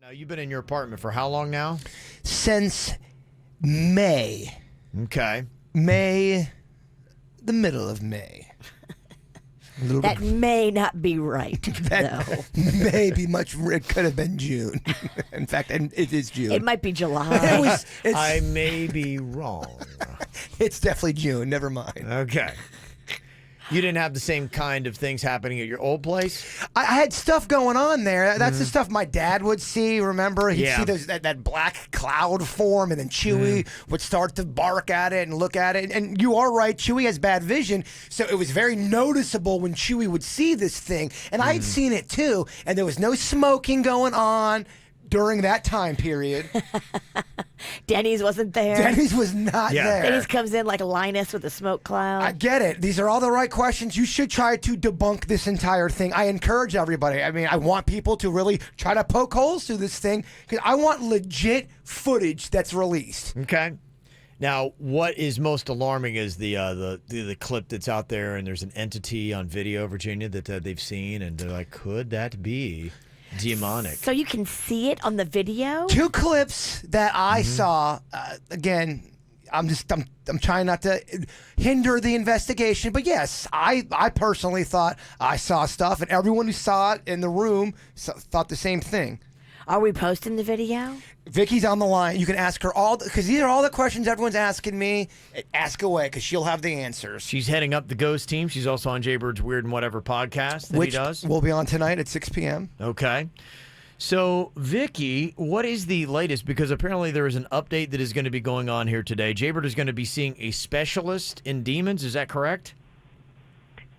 Now, you've been in your apartment for how long now? Since May. Okay. The middle of May. That may not be right, though. May be it could have been June. In fact, and it is June. It might be July. I may be wrong. It's definitely June. Never mind. Okay. You didn't have the same kind of things happening at your old place? I had stuff going on there. That's the stuff my dad would see, remember? He'd see that black cloud form, and then Chewie would start to bark at it and look at it. And you are right, Chewie has bad vision, so it was very noticeable when Chewie would see this thing. And I'd seen it too, and there was no smoking going on during that time period. Denny's wasn't there. Denny's was not there. Denny's comes in like Linus with a smoke cloud. I get it. These are all the right questions. You should try to debunk this entire thing. I encourage everybody. I mean, I want people to really try to poke holes through this thing because I want legit footage that's released. Okay. Now, what is most alarming is the clip that's out there, and there's an entity on video, Virginia, that they've seen, and they're like, could that be demonic? So you can see it on the video? 2 clips that I saw. Again, I'm trying not to hinder the investigation, but yes, I personally thought I saw stuff, and everyone who saw it in the room thought the same thing. Are we posting the video? Vickie's on the line. You can ask her all, because these are all the questions everyone's asking me. Ask away, because she'll have the answers. She's heading up the Ghost team. She's also on Jbird's Weird and Whatever podcast that Which he does. Will be on tonight at 6 p.m. Okay. So, Vickie, what is the latest? Because apparently there is an update that is going to be going on here today. Jbird is going to be seeing a specialist in demons. Is that correct?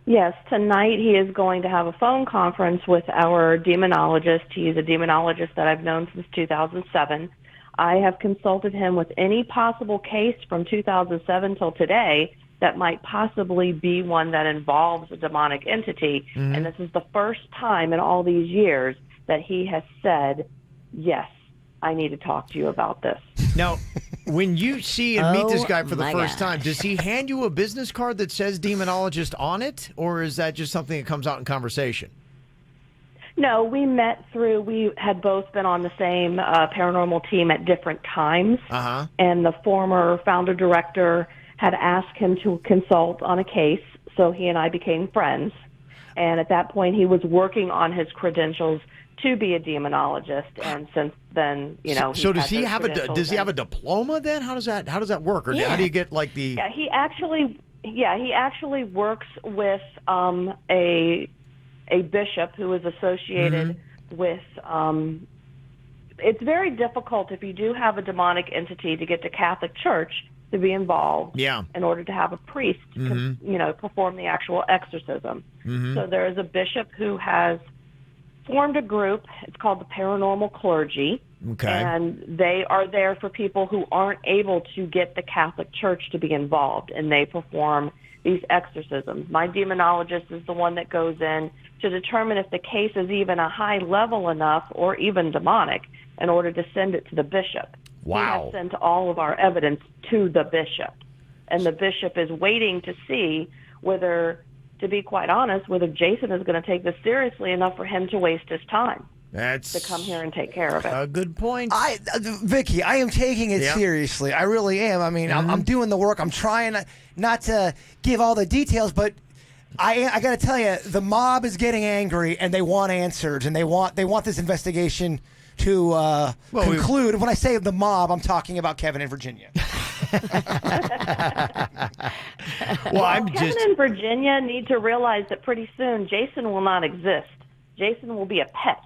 Yes, tonight he is going to have a phone conference with our demonologist. He's a demonologist that I've known since 2007. I have consulted him with any possible case from 2007 till today that might possibly be one that involves a demonic entity. And this is the first time in all these years that he has said, yes, I need to talk to you about this. Now, when you see and meet this guy for the first time, does he hand you a business card that says demonologist on it, or is that just something that comes out in conversation? No, we had both been on the same paranormal team at different times, and the former founder director had asked him to consult on a case, so he and I became friends. And at that point, he was working on his credentials to be a demonologist, and since then, So does he have a diploma then? How does that work, or how do you get like the? Yeah, he actually works with a bishop who is associated with. It's very difficult if you do have a demonic entity to get the Catholic Church to be involved. Yeah. In order to have a priest, perform the actual exorcism. So there is a bishop who has formed a group. It's called the Paranormal Clergy. Okay. And they are there for people who aren't able to get the Catholic Church to be involved, and they perform these exorcisms. My demonologist is the one that goes in to determine if the case is even a high level enough or even demonic in order to send it to the bishop. Wow. He has sent all of our evidence to the bishop, and the bishop is waiting to see whether, to be quite honest, whether Jason is going to take this seriously enough for him to waste his time to come here and take care of it. A good point. Vickie, I am taking it seriously. I really am. I mean, I'm doing the work. I'm trying not to give all the details, but I got to tell you, the mob is getting angry, and they want answers, and they want this investigation to conclude. When I say the mob, I'm talking about Kevin and Virginia. Kevin and Virginia need to realize that pretty soon Jason will not exist. Jason will be a pet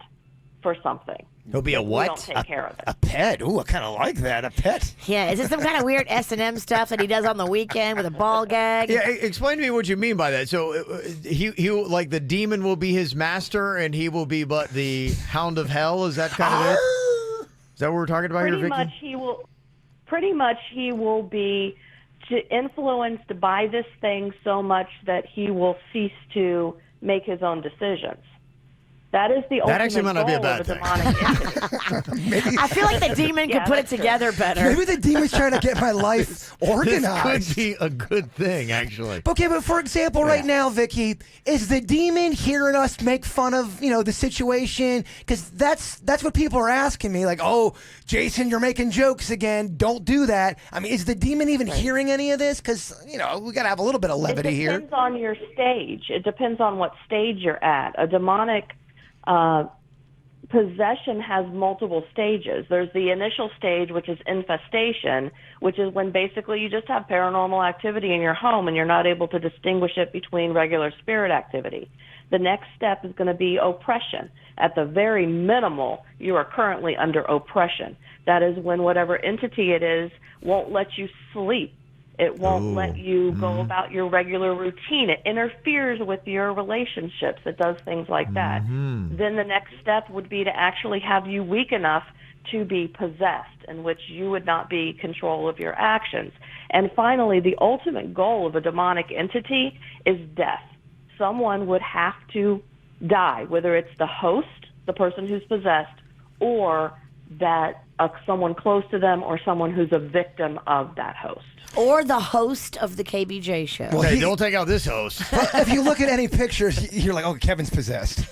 for something. He'll be a what? We don't take care of it. A pet? Ooh, I kind of like that. A pet. Yeah, is it some kind of weird S&M stuff that he does on the weekend with a ball gag? Yeah, explain to me what you mean by that. So he like the demon will be his master, and he will be but the hound of hell. Is that kind of it? Is that what we're talking about here, Vickie? Pretty much he will be influenced by this thing so much that he will cease to make his own decisions. That is the ultimate actually might not be a goal bad of a thing. demonic entity. I feel like the demon could put it that's true. together better. Maybe the demon's trying to get my life organized. This could be a good thing, actually. Okay, but for example, right now, Vickie, is the demon hearing us make fun of the situation? Because that's what people are asking me. Like, oh, Jason, you're making jokes again. Don't do that. I mean, is the demon even hearing any of this? Because we got to have a little bit of levity here. It depends on your stage. It depends on what stage you're at. A demonic possession has multiple stages. There's the initial stage, which is infestation, which is when basically you just have paranormal activity in your home and you're not able to distinguish it between regular spirit activity. The next step is going to be oppression. At the very minimal, you are currently under oppression. That is when whatever entity it is won't let you sleep. It won't let you go about your regular routine. It interferes with your relationships. It does things like that. Then the next step would be to actually have you weak enough to be possessed, in which you would not be in control of your actions. And finally, the ultimate goal of a demonic entity is death. Someone would have to die, whether it's the host, the person who's possessed, or that someone close to them or someone who's a victim of that host. Or the host of the KBJ show. Well, Hey, don't take out this host. if you look at any pictures, you're like, oh, Kevin's possessed.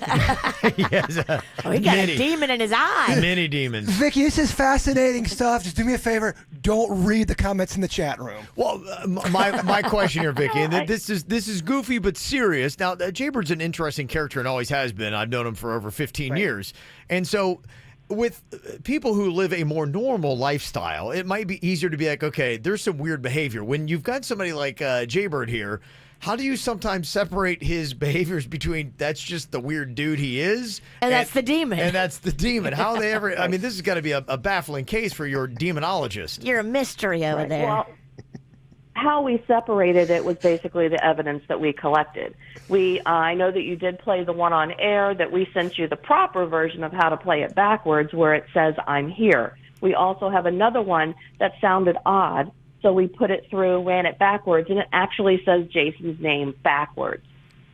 Yes, Oh, he got a demon in his eye. many demons. Vickie, this is fascinating stuff. Just do me a favor. Don't read the comments in the chat room. Well, my question here, Vickie, and this is goofy but serious. Now, Jbird's an interesting character and always has been. I've known him for over 15 years. And so with people who live a more normal lifestyle, it might be easier to be like, okay, there's some weird behavior. When you've got somebody like Jbird here, how do you sometimes separate his behaviors between that's just the weird dude he is? And that's the demon. And that's the demon. How they ever, I mean, this has got to be a baffling case for your demonologist. You're a mystery over there. Well, how we separated it was basically the evidence that we collected. I know that you did play the one on air, that we sent you the proper version of how to play it backwards where it says, I'm here. We also have another one that sounded odd, so we put it through, ran it backwards, and it actually says Jason's name backwards.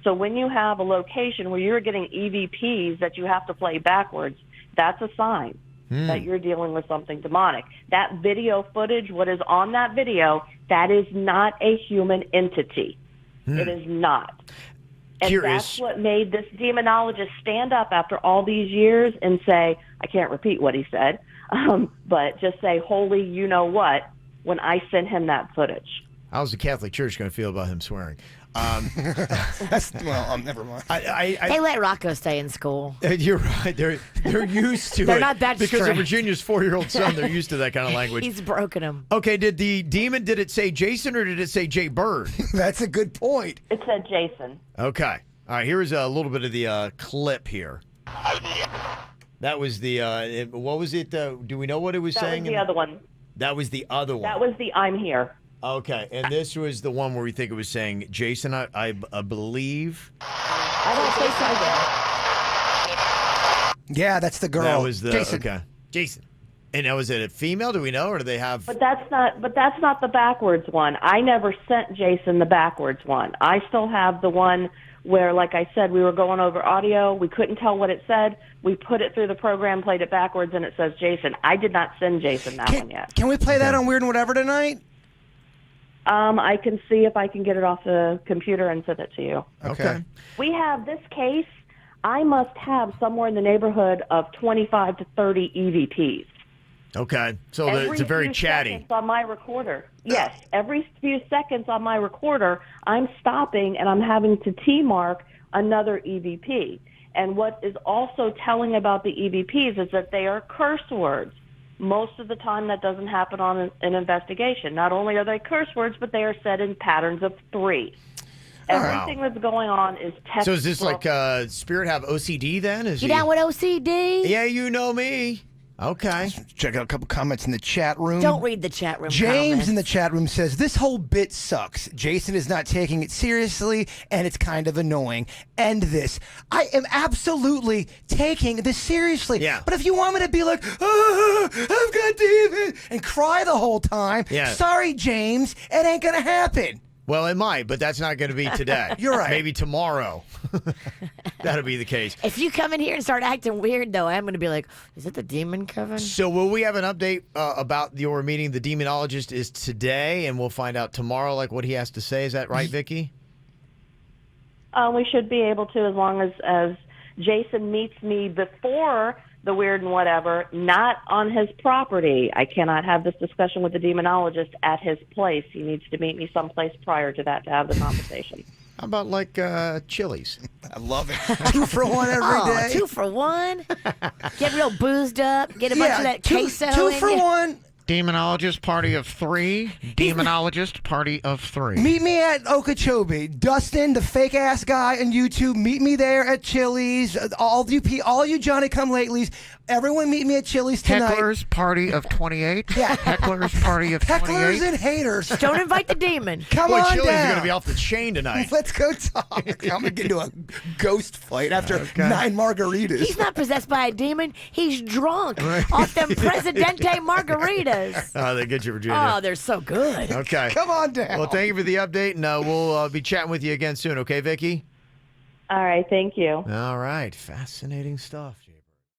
So when you have a location where you're getting EVPs that you have to play backwards, that's a sign that you're dealing with something demonic. That video footage, what is on that video, that is not a human entity. It is not. And Curious. that's what made this demonologist stand up after all these years and say, I can't repeat what he said, but just say, holy you know what, when I sent him that footage. How's the Catholic Church going to feel about him swearing? Never mind. They let Rocco stay in school. You're right. They're used to it. They're not that because of strict. Virginia's 4-year-old son. They're used to that kind of language. He's broken him. Okay, did the demon, did it say Jason or did it say Jbird? That's a good point. It said Jason. Okay. All right, here's a little bit of the clip here. That was the, what was it? Do we know what it was That saying? was the other one. That was the other one. That was the I'm here. Okay, and this was the one where we think it was saying Jason, I believe. I don't think so. Yeah, that's the girl. That was the, Jason. okay. Jason. And now, was it a female? Do we know, or do they have? But that's not the backwards one. I never sent Jason the backwards one. I still have the one where, like I said, we were going over audio. We couldn't tell what it said. We put it through the program, played it backwards, and it says Jason. I did not send Jason that one yet. Can we play that on Weird and Whatever tonight? I can see if I can get it off the computer and send it to you. Okay. We have this case. I must have somewhere in the neighborhood of 25 to 30 EVPs. Okay. So it's a very few chatty. seconds on my recorder. Yes, every few seconds on my recorder, I'm stopping and I'm having to T-mark another EVP. And what is also telling about the EVPs is that they are curse words. Most of the time that doesn't happen on an investigation. Not only are they curse words, but they are said in patterns of 3. Everything that's going on is textbook. So is this like Spirit have OCD then? Is You he- down with OCD? Yeah, you know me. Okay. Check out a couple comments in the chat room. Don't read the chat room James comments. in the chat room says, this whole bit sucks. Jason is not taking it seriously, and it's kind of annoying. End this. I am absolutely taking this seriously. Yeah. But if you want me to be like, I've got demons, and cry the whole time, Yeah. sorry, James, it ain't going to happen. Well, it might, but that's not going to be today. You're right. Maybe tomorrow. That'll be the case. If you come in here and start acting weird, though, I'm going to be like, is it the demon, Kevin? So will we have an update about your meeting? The demonologist is today, and we'll find out tomorrow, like what he has to say. Is that right, Vickie? We should be able to, as long as Jason meets me before the weird and whatever, not on his property. I cannot have this discussion with the demonologist at his place. He needs to meet me someplace prior to that to have the conversation. How about like Chili's? I love it. 2 for 1 every day. 2 for 1. Get real boozed up. Get a bunch of that queso. 2 in for you. 1. Demonologist party of 3. Demonologist party of 3. Meet me at Okeechobee. Dustin, the fake ass guy on YouTube, meet me there at Chili's. All you Johnny come latelys, everyone meet me at Chili's tonight. Hecklers party of 28. Yeah. Hecklers party of 28. Hecklers and haters. Don't invite the demon. Come Boy, on Chili's down. are going to be off the chain tonight. Let's go talk. I'm going to get into a ghost fight after 9 margaritas. He's not possessed by a demon. He's drunk off them Presidente margaritas. They get you, Virginia. Oh, they're so good. Okay. Come on down. Well, thank you for the update, and we'll be chatting with you again soon, okay, Vickie? All right, thank you. All right. Fascinating stuff.